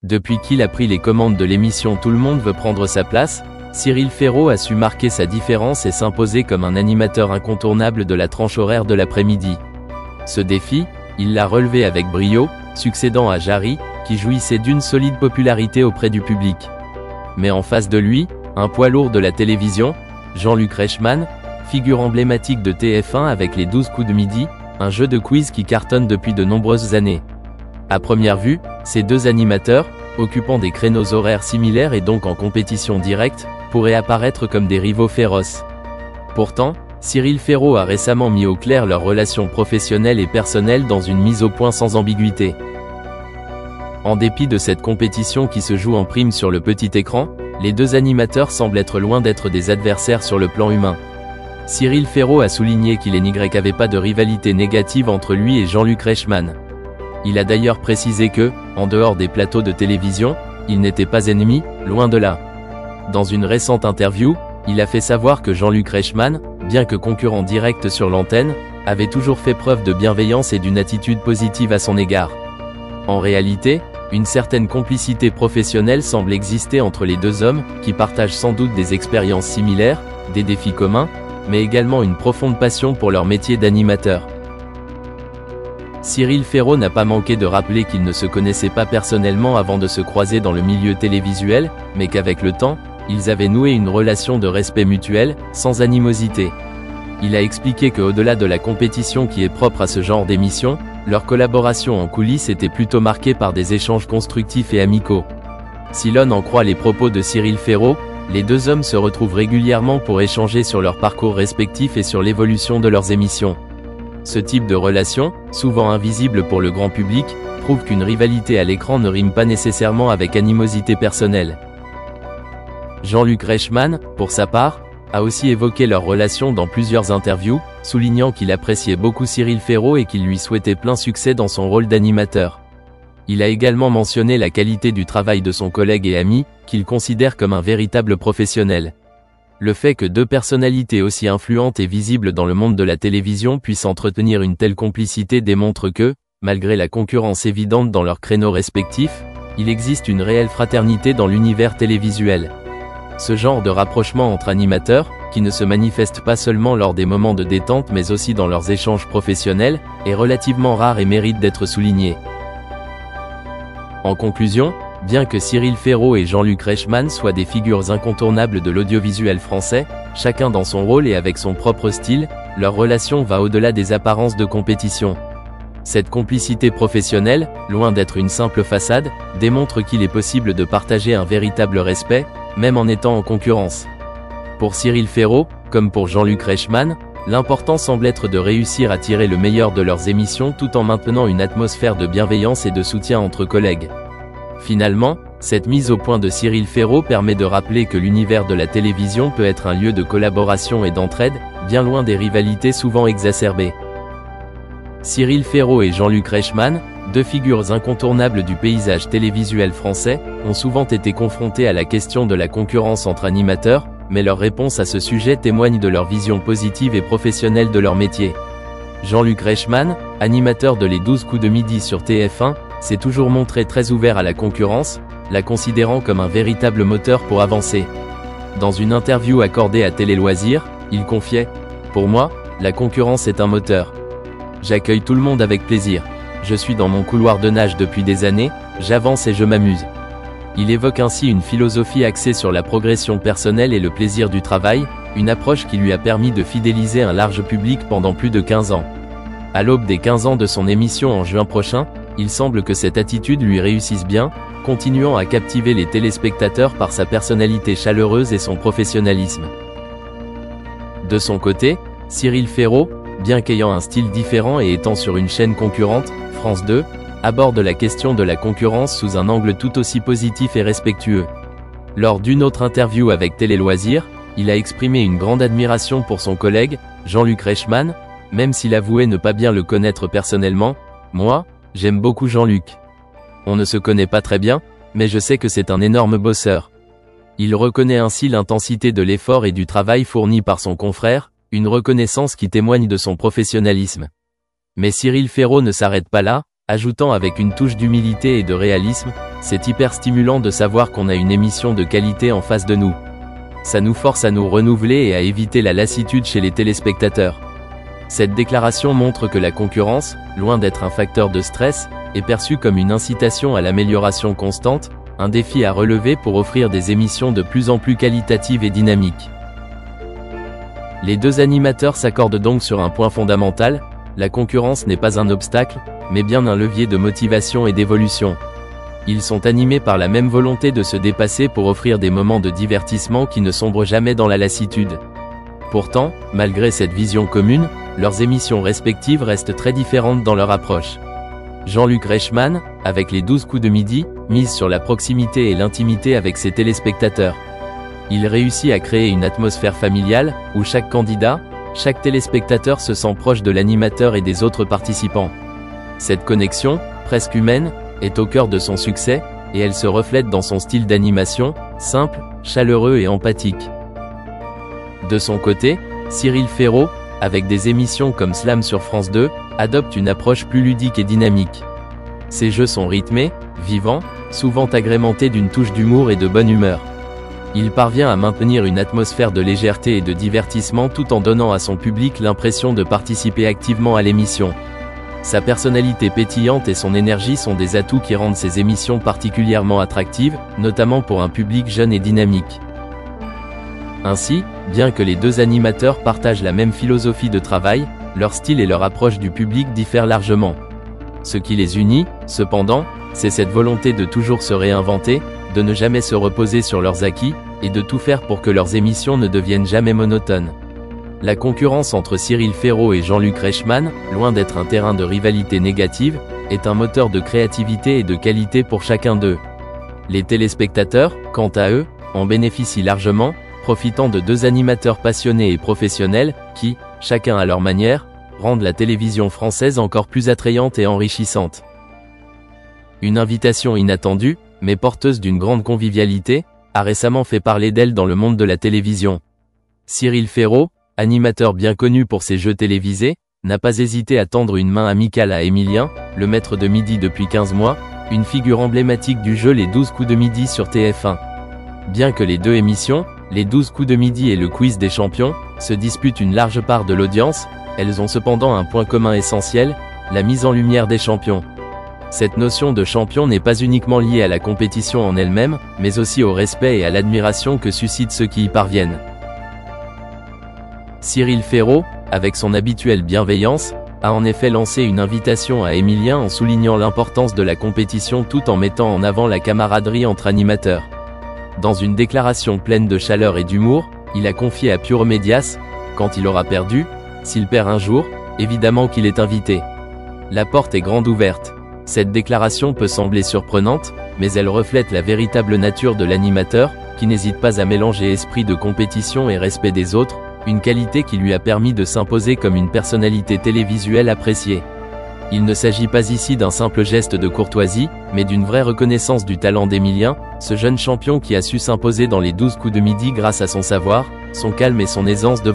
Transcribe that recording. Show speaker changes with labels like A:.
A: Depuis qu'il a pris les commandes de l'émission Tout le monde veut prendre sa place, Cyril Ferraud a su marquer sa différence et s'imposer comme un animateur incontournable de la tranche horaire de l'après-midi. Ce défi, il l'a relevé avec brio, succédant à Jarry, qui jouissait d'une solide popularité auprès du public. Mais en face de lui, un poids lourd de la télévision, Jean-Luc Reichmann, figure emblématique de TF1 avec les 12 coups de midi, un jeu de quiz qui cartonne depuis de nombreuses années. À première vue, ces deux animateurs, occupant des créneaux horaires similaires et donc en compétition directe, pourraient apparaître comme des rivaux féroces. Pourtant, Cyril Ferraud a récemment mis au clair leurs relations professionnelles et personnelles dans une mise au point sans ambiguïté. En dépit de cette compétition qui se joue en prime sur le petit écran, les deux animateurs semblent être loin d'être des adversaires sur le plan humain. Cyril Ferraud a souligné qu'il n'y avait pas de rivalité négative entre lui et Jean-Luc Reichmann. Il a d'ailleurs précisé que, en dehors des plateaux de télévision, ils n'étaient pas ennemis, loin de là. Dans une récente interview, il a fait savoir que Jean-Luc Reichmann, bien que concurrent direct sur l'antenne, avait toujours fait preuve de bienveillance et d'une attitude positive à son égard. En réalité, une certaine complicité professionnelle semble exister entre les deux hommes, qui partagent sans doute des expériences similaires, des défis communs, mais également une profonde passion pour leur métier d'animateur. Cyril Ferraud n'a pas manqué de rappeler qu'ils ne se connaissaient pas personnellement avant de se croiser dans le milieu télévisuel, mais qu'avec le temps, ils avaient noué une relation de respect mutuel, sans animosité. Il a expliqué qu'au-delà de la compétition qui est propre à ce genre d'émission, leur collaboration en coulisses était plutôt marquée par des échanges constructifs et amicaux. Si l'on en croit les propos de Cyril Ferraud, les deux hommes se retrouvent régulièrement pour échanger sur leur parcours respectif et sur l'évolution de leurs émissions. Ce type de relation, souvent invisible pour le grand public, prouve qu'une rivalité à l'écran ne rime pas nécessairement avec animosité personnelle. Jean-Luc Reichmann, pour sa part, a aussi évoqué leur relation dans plusieurs interviews, soulignant qu'il appréciait beaucoup Cyril Ferraud et qu'il lui souhaitait plein succès dans son rôle d'animateur. Il a également mentionné la qualité du travail de son collègue et ami, qu'il considère comme un véritable professionnel. Le fait que deux personnalités aussi influentes et visibles dans le monde de la télévision puissent entretenir une telle complicité démontre que, malgré la concurrence évidente dans leurs créneaux respectifs, il existe une réelle fraternité dans l'univers télévisuel. Ce genre de rapprochement entre animateurs, qui ne se manifeste pas seulement lors des moments de détente mais aussi dans leurs échanges professionnels, est relativement rare et mérite d'être souligné. En conclusion, bien que Cyril Ferraud et Jean-Luc Reichmann soient des figures incontournables de l'audiovisuel français, chacun dans son rôle et avec son propre style, leur relation va au-delà des apparences de compétition. Cette complicité professionnelle, loin d'être une simple façade, démontre qu'il est possible de partager un véritable respect, même en étant en concurrence. Pour Cyril Ferraud, comme pour Jean-Luc Reichmann, l'important semble être de réussir à tirer le meilleur de leurs émissions tout en maintenant une atmosphère de bienveillance et de soutien entre collègues. Finalement, cette mise au point de Cyril Ferraud permet de rappeler que l'univers de la télévision peut être un lieu de collaboration et d'entraide, bien loin des rivalités souvent exacerbées. Cyril Ferraud et Jean-Luc Reichmann, deux figures incontournables du paysage télévisuel français, ont souvent été confrontés à la question de la concurrence entre animateurs, mais leurs réponses à ce sujet témoignent de leur vision positive et professionnelle de leur métier. Jean-Luc Reichmann, animateur de Les 12 coups de midi sur TF1, s'est toujours montré très ouvert à la concurrence, la considérant comme un véritable moteur pour avancer. Dans une interview accordée à Télé Loisirs, il confiait « Pour moi, la concurrence est un moteur. J'accueille tout le monde avec plaisir. Je suis dans mon couloir de nage depuis des années, j'avance et je m'amuse. » Il évoque ainsi une philosophie axée sur la progression personnelle et le plaisir du travail, une approche qui lui a permis de fidéliser un large public pendant plus de 15 ans. À l'aube des 15 ans de son émission en juin prochain, il semble que cette attitude lui réussisse bien, continuant à captiver les téléspectateurs par sa personnalité chaleureuse et son professionnalisme. De son côté, Cyril Ferraud, bien qu'ayant un style différent et étant sur une chaîne concurrente, France 2, aborde la question de la concurrence sous un angle tout aussi positif et respectueux. Lors d'une autre interview avec Télé Loisirs, il a exprimé une grande admiration pour son collègue, Jean-Luc Reichmann, même s'il avouait ne pas bien le connaître personnellement. « Moi, j'aime beaucoup Jean-Luc. On ne se connaît pas très bien, mais je sais que c'est un énorme bosseur. » Il reconnaît ainsi l'intensité de l'effort et du travail fourni par son confrère, une reconnaissance qui témoigne de son professionnalisme. Mais Cyril Ferraud ne s'arrête pas là, ajoutant avec une touche d'humilité et de réalisme C'est hyper stimulant de savoir qu'on a une émission de qualité en face de nous. Ça nous force à nous renouveler et à éviter la lassitude chez les téléspectateurs. Cette déclaration montre que la concurrence, loin d'être un facteur de stress, est perçue comme une incitation à l'amélioration constante, un défi à relever pour offrir des émissions de plus en plus qualitatives et dynamiques. Les deux animateurs s'accordent donc sur un point fondamental, la concurrence n'est pas un obstacle, mais bien un levier de motivation et d'évolution. Ils sont animés par la même volonté de se dépasser pour offrir des moments de divertissement qui ne sombrent jamais dans la lassitude. Pourtant, malgré cette vision commune, leurs émissions respectives restent très différentes dans leur approche. Jean-Luc Reichmann, avec les 12 coups de midi, mise sur la proximité et l'intimité avec ses téléspectateurs. Il réussit à créer une atmosphère familiale, où chaque candidat, chaque téléspectateur se sent proche de l'animateur et des autres participants. Cette connexion, presque humaine, est au cœur de son succès, et elle se reflète dans son style d'animation, simple, chaleureux et empathique. De son côté, Cyril Ferraud, avec des émissions comme Slam sur France 2, adopte une approche plus ludique et dynamique. Ses jeux sont rythmés, vivants, souvent agrémentés d'une touche d'humour et de bonne humeur. Il parvient à maintenir une atmosphère de légèreté et de divertissement tout en donnant à son public l'impression de participer activement à l'émission. Sa personnalité pétillante et son énergie sont des atouts qui rendent ses émissions particulièrement attractives, notamment pour un public jeune et dynamique. Ainsi, bien que les deux animateurs partagent la même philosophie de travail, leur style et leur approche du public diffèrent largement. Ce qui les unit, cependant, c'est cette volonté de toujours se réinventer, de ne jamais se reposer sur leurs acquis, et de tout faire pour que leurs émissions ne deviennent jamais monotones. La concurrence entre Cyril Ferraud et Jean-Luc Reichmann, loin d'être un terrain de rivalité négative, est un moteur de créativité et de qualité pour chacun d'eux. Les téléspectateurs, quant à eux, en bénéficient largement, profitant de deux animateurs passionnés et professionnels, qui, chacun à leur manière, rendent la télévision française encore plus attrayante et enrichissante. Une invitation inattendue, mais porteuse d'une grande convivialité, a récemment fait parler d'elle dans le monde de la télévision. Cyril Ferraud, animateur bien connu pour ses jeux télévisés, n'a pas hésité à tendre une main amicale à Emilien, le maître de midi depuis 15 mois, une figure emblématique du jeu Les 12 coups de midi sur TF1. Bien que les deux émissions, Les 12 coups de midi et le quiz des champions, se disputent une large part de l'audience, elles ont cependant un point commun essentiel, la mise en lumière des champions. Cette notion de champion n'est pas uniquement liée à la compétition en elle-même, mais aussi au respect et à l'admiration que suscitent ceux qui y parviennent. Cyril Ferraud, avec son habituelle bienveillance, a en effet lancé une invitation à Emilien en soulignant l'importance de la compétition tout en mettant en avant la camaraderie entre animateurs. Dans une déclaration pleine de chaleur et d'humour, il a confié à Pure Medias, quand il aura perdu, s'il perd un jour, évidemment qu'il est invité. La porte est grande ouverte. Cette déclaration peut sembler surprenante, mais elle reflète la véritable nature de l'animateur, qui n'hésite pas à mélanger esprit de compétition et respect des autres, une qualité qui lui a permis de s'imposer comme une personnalité télévisuelle appréciée. Il ne s'agit pas ici d'un simple geste de courtoisie, mais d'une vraie reconnaissance du talent d'Emilien, ce jeune champion qui a su s'imposer dans les 12 coups de midi grâce à son savoir, son calme et son aisance de